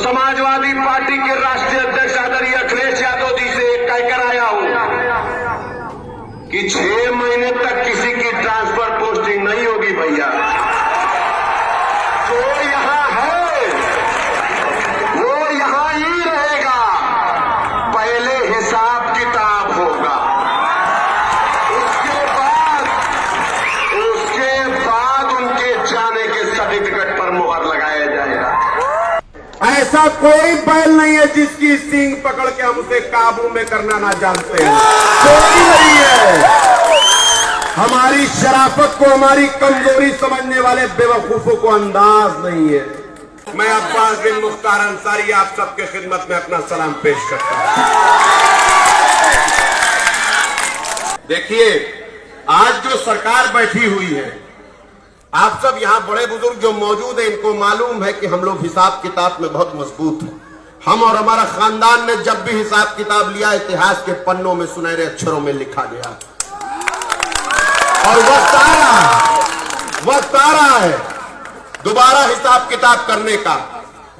Samajwadi party के राष्ट्रीय अध्यक्ष आदरणीय अखिलेश यादव जी से कहकर आया हूं कि 6 महीने तक किसी की ट्रांसफर पोस्टिंग नहीं होगी भैया। जो यहां है वो यहां ही रहेगा। पहले हिसाब किताब होगा, उसके बाद उनके जाने के सर्टिफिकेट पर मुहर लगाया जाएगा। ऐसा कोई बैल नहीं है जिसकी सींग पकड़ के हम उसे काबू में करना ना जानते हैं, कोई नहीं है। हमारी शराफत को हमारी कमजोरी समझने वाले बेवकूफों को अंदाज नहीं है। मैं अब्बास बिन मुख्तार अंसारी आप सबके खिदमत में अपना सलाम पेश करता हूं। देखिए, आज जो सरकार बैठी हुई है, आप सब यहाँ बड़े बुजुर्ग जो मौजूद हैं, इनको मालूम है कि हम लोग हिसाब किताब में बहुत मजबूत हैं। हम और हमारा खानदान ने जब भी हिसाब किताब लिया, इतिहास के पन्नों में सुनहरे अक्षरों में लिखा गया। और वक्त आ रहा है दोबारा हिसाब किताब करने का।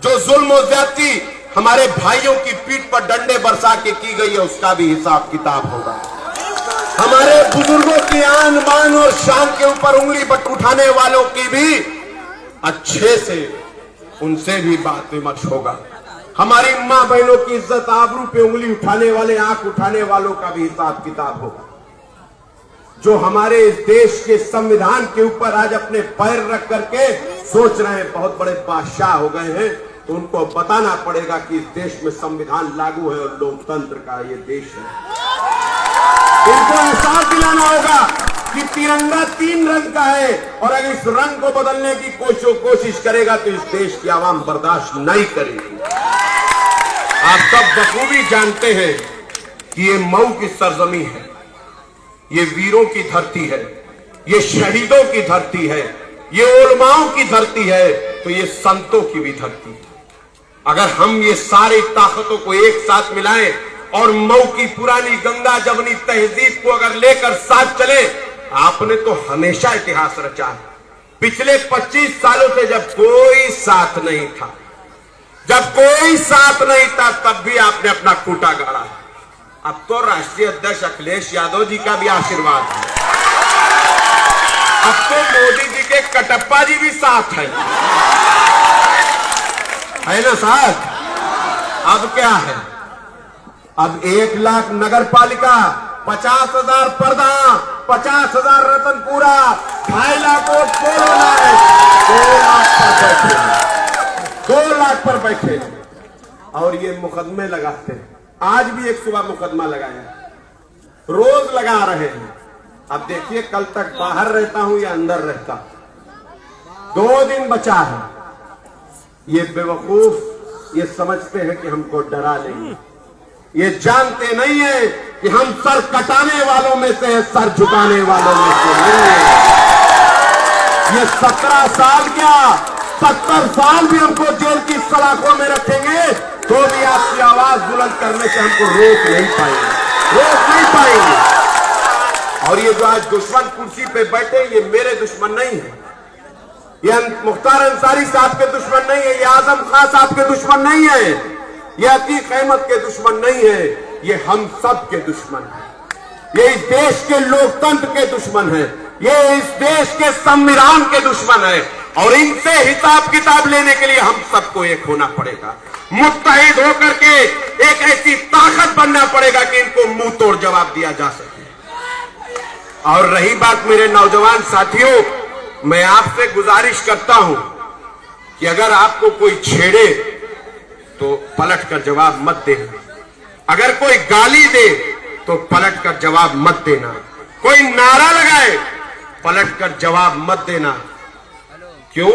जो जुल्म और ज्यादती हमारे भाइयों की पीठ पर डंडे बरसा के की गई है, उसका भी हिसाब किताब होगा। हमारे बुजुर्गों की आन बान और शान के ऊपर उंगली बट उठाने वालों की भी अच्छे से उनसे भी बात विमर्श होगा। हमारी मां बहनों की इज्जत आबरू पे उंगली उठाने वाले, आंख उठाने वालों का भी हिसाब किताब होगा। जो हमारे इस देश के संविधान के ऊपर आज अपने पैर रख करके सोच रहे हैं बहुत बड़े बादशाह हो गए हैं, तो उनको बताना पड़ेगा कि इस देश में संविधान लागू है और लोकतंत्र का ये देश है। इनको एहसास दिलाना होगा कि तिरंगा 3 रंग का है, और अगर इस रंग को बदलने की कोशिश करेगा तो इस देश की आवाम बर्दाश्त नहीं करेगी। आप सब बखूबी जानते हैं कि ये मऊ की सरजमी है, ये वीरों की धरती है, ये शहीदों की धरती है, ये उलमाओं की धरती है, तो ये संतों की भी धरती है। अगर हम ये सारी ताकतों को एक साथ मिलाएं और मऊ की पुरानी गंगा जमनी तहजीब को अगर लेकर साथ चले, आपने तो हमेशा इतिहास रचा है। पिछले 25 सालों से जब कोई साथ नहीं था, तब भी आपने अपना खूंटा गाड़ा है। अब तो राष्ट्रीय अध्यक्ष अखिलेश यादव जी का भी आशीर्वाद है। अब तो मोदी जी के कटप्पा जी भी साथ है ना साथ? अब क्या है? अब 1 लाख नगर पालिका, 50,000 प्रधान, 50,000 रतनपुरा, 2.5 लाख वोट पोल होना है। 2 लाख पर बैठे और ये मुकदमे लगाते हैं। आज भी एक सुबह मुकदमा लगाया, रोज लगा रहे हैं। अब देखिए, कल तक बाहर रहता हूं या अंदर रहता, 2 दिन बचा है। ये बेवकूफ ये समझते हैं कि हमको डरा लेंगे। ये जानते नहीं है कि हम सर कटाने वालों में से है, सर झुकाने वालों में से नहीं है। ये 17 साल क्या 70 साल भी हमको जेल की सलाखों में रखेंगे तो भी आपकी आवाज बुलंद करने से हमको रोक नहीं पाएंगे। और ये जो आज दुश्मन कुर्सी पे बैठे, ये मेरे दुश्मन नहीं है, ये मुख्तार अंसारी साहब के दुश्मन नहीं है, ये आजम खान साहब के दुश्मन नहीं है, ये अतीक अहमद के दुश्मन नहीं है, ये हम सब के दुश्मन है। ये इस देश के लोकतंत्र के दुश्मन है, ये इस देश के संविधान के दुश्मन है। और इनसे हिसाब किताब लेने के लिए हम सबको एक होना पड़ेगा, मुत्तहिद होकर के एक ऐसी ताकत बनना पड़ेगा कि इनको मुंह तोड़ जवाब दिया जा सके। और रही बात मेरे नौजवान साथियों, मैं आपसे गुजारिश करता हूं कि अगर आपको कोई छेड़े तो पलट कर जवाब मत देना, अगर कोई गाली दे तो पलट कर जवाब मत देना, कोई नारा लगाए पलट कर जवाब मत देना। क्यों?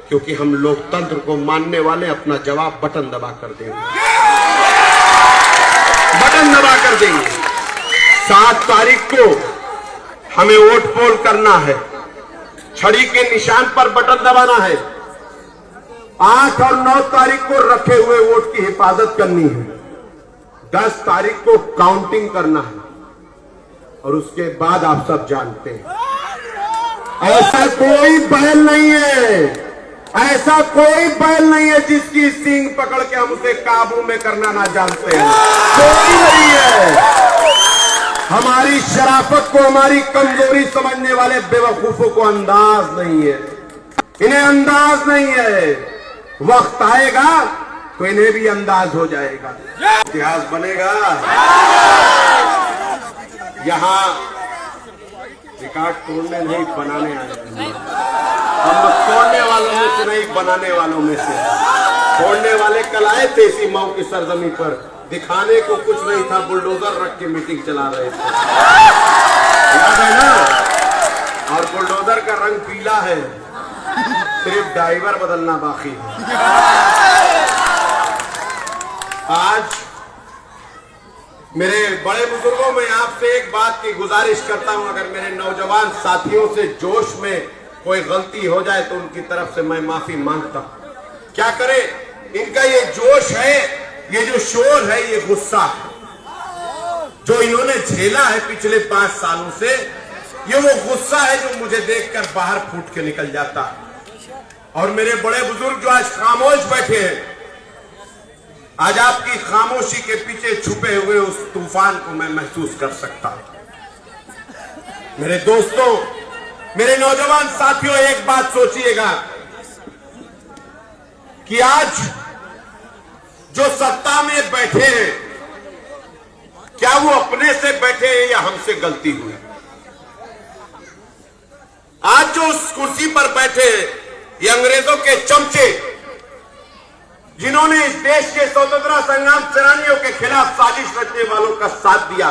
क्योंकि हम लोकतंत्र को मानने वाले अपना जवाब बटन दबा कर देंगे, 7 तारीख को हमें वोट पोल करना है, छड़ी के निशान पर बटन दबाना है। 8 और 9 तारीख को रखे हुए वोट की हिफाजत करनी है। 10 तारीख को काउंटिंग करना है। और उसके बाद आप सब जानते हैं, ऐसा कोई बैल नहीं है ऐसा कोई बैल नहीं है जिसकी सींग पकड़ के हम उसे काबू में करना ना जानते हैं, कोई नहीं है। हमारी शराफत को हमारी कमजोरी समझने वाले बेवकूफों को अंदाज नहीं है, इन्हें अंदाज नहीं है। वक्त आएगा तो इन्हें भी अंदाज हो जाएगा, इतिहास बनेगा। यहां रिकॉर्ड तोड़ने नहीं बनाने आए हैं। हम तोड़ने वालों में से नहीं, बनाने वालों में से। तोड़ने वाले कल आए थे इसी मऊ की सरजमी पर, दिखाने को कुछ नहीं था, बुलडोजर रख के मीटिंग चला रहे थे, याद है ना। और बुलडोजर का रंग पीला है, सिर्फ ड्राइवर बदलना बाकी है। आज मेरे बड़े बुजुर्गों में आपसे एक बात की गुजारिश करता हूं, अगर मेरे नौजवान साथियों से जोश में कोई गलती हो जाए तो उनकी तरफ से मैं माफी मांगता हूं। क्या करें, इनका ये जोश है, ये जो शोर है, ये गुस्सा है जो इन्होंने झेला है पिछले 5 सालों से, ये वो गुस्सा है जो मुझे देखकर बाहर फूट के निकल जाता है। और मेरे बड़े बुजुर्ग जो आज खामोश बैठे हैं, आज आपकी खामोशी के पीछे छुपे हुए उस तूफान को मैं महसूस कर सकता हूं। मेरे दोस्तों, मेरे नौजवान साथियों, एक बात सोचिएगा कि आज जो सत्ता में बैठे हैं, क्या वो अपने से बैठे हैं या हमसे गलती हुई? आज जो उस कुर्सी पर बैठे हैं, ये अंग्रेजों के चमचे, जिन्होंने इस देश के स्वतंत्रता संग्राम सेनानियों के खिलाफ साजिश रचने वालों का साथ दिया,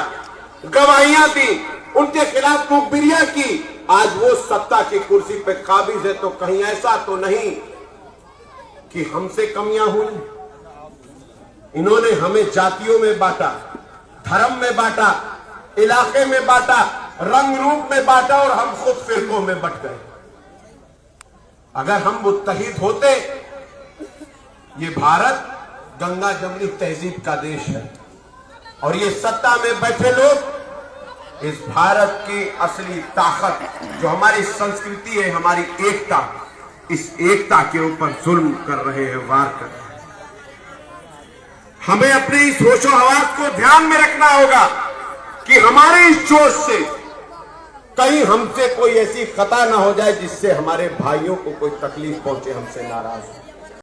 गवाहियां दी, उनके खिलाफ मुखबिरियां की, आज वो सत्ता की कुर्सी पे काबिज है। तो कहीं ऐसा तो नहीं कि हमसे कमियां हुई? इन्होंने हमें जातियों में बांटा, धर्म में बांटा, इलाके में बांटा, रंग रूप में बांटा, और हम खुद फिरकों में बंट गए। अगर हम मुत्तहिद होते, ये भारत गंगा जमुनी तहजीब का देश है, और ये सत्ता में बैठे लोग इस भारत की असली ताकत, जो हमारी संस्कृति है, हमारी एकता, इस एकता के ऊपर जुल्म कर रहे हैं, वार कर रहे हैं। हमें अपने इस होशो हवास को ध्यान में रखना होगा कि हमारे इस जोश से कहीं हमसे कोई ऐसी खता ना हो जाए जिससे हमारे भाइयों को कोई तकलीफ पहुंचे, हमसे नाराज हो।